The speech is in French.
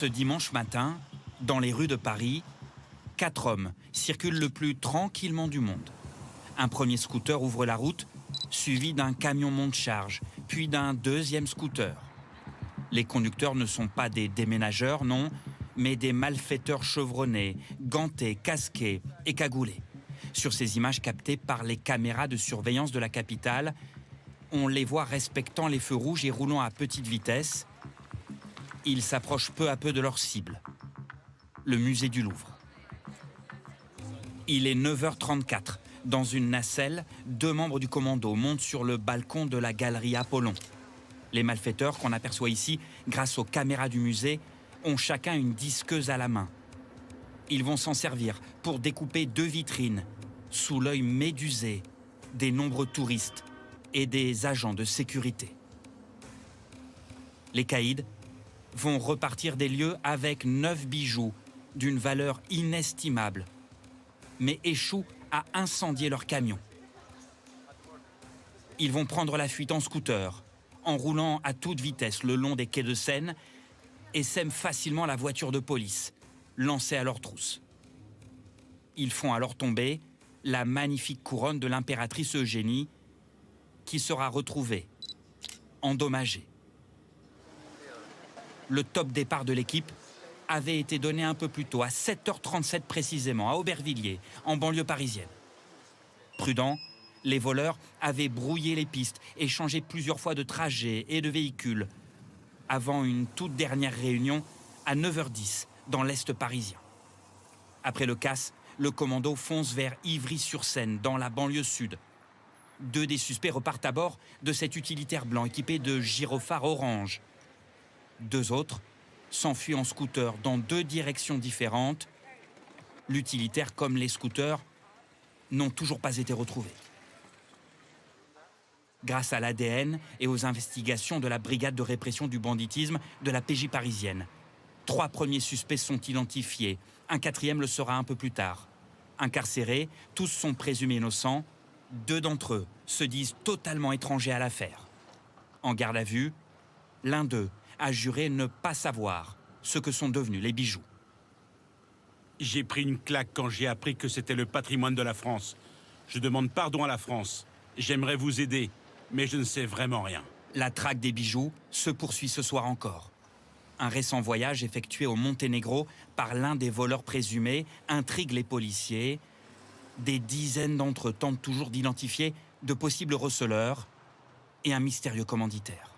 Ce dimanche matin, dans les rues de Paris, 4 hommes circulent le plus tranquillement du monde. Un premier scooter ouvre la route, suivi d'un camion monte-charge, puis d'un deuxième scooter. Les conducteurs ne sont pas des déménageurs, non, mais des malfaiteurs chevronnés, gantés, casqués et cagoulés. Sur ces images captées par les caméras de surveillance de la capitale, on les voit respectant les feux rouges et roulant à petite vitesse. Ils s'approchent peu à peu de leur cible, le musée du Louvre. Il est 9h34. Dans une nacelle, 2 membres du commando montent sur le balcon de la galerie Apollon. Les malfaiteurs, qu'on aperçoit ici grâce aux caméras du musée, ont chacun une disqueuse à la main. Ils vont s'en servir pour découper 2 vitrines, sous l'œil médusé des nombreux touristes et des agents de sécurité. Les caïds vont repartir des lieux avec 9 bijoux d'une valeur inestimable, mais échouent à incendier leur camion. Ils vont prendre la fuite en scooter, en roulant à toute vitesse le long des quais de Seine, et sèment facilement la voiture de police, lancée à leur trousse. Ils font alors tomber la magnifique couronne de l'impératrice Eugénie, qui sera retrouvée, endommagée. Le top départ de l'équipe avait été donné un peu plus tôt, à 7h37 précisément, à Aubervilliers, en banlieue parisienne. Prudents, les voleurs avaient brouillé les pistes et changé plusieurs fois de trajet et de véhicule, avant une toute dernière réunion à 9h10 dans l'Est parisien. Après le casse, le commando fonce vers Ivry-sur-Seine, dans la banlieue sud. 2 des suspects repartent à bord de cet utilitaire blanc équipé de gyrophares orange. 2 autres s'enfuient en scooter dans 2 directions différentes. L'utilitaire comme les scooters n'ont toujours pas été retrouvés. Grâce à l'ADN et aux investigations de la brigade de répression du banditisme de la PJ parisienne, 3 premiers suspects sont identifiés. Un 4e le sera un peu plus tard. Incarcérés, tous sont présumés innocents. 2 d'entre eux se disent totalement étrangers à l'affaire. En garde à vue, l'un d'eux a juré ne pas savoir ce que sont devenus les bijoux. J'ai pris une claque quand j'ai appris que c'était le patrimoine de la France. Je demande pardon à la France. J'aimerais vous aider, mais je ne sais vraiment rien. La traque des bijoux se poursuit ce soir encore. Un récent voyage effectué au Monténégro par l'un des voleurs présumés intrigue les policiers. Des dizaines d'entre eux tentent toujours d'identifier de possibles receleurs et un mystérieux commanditaire.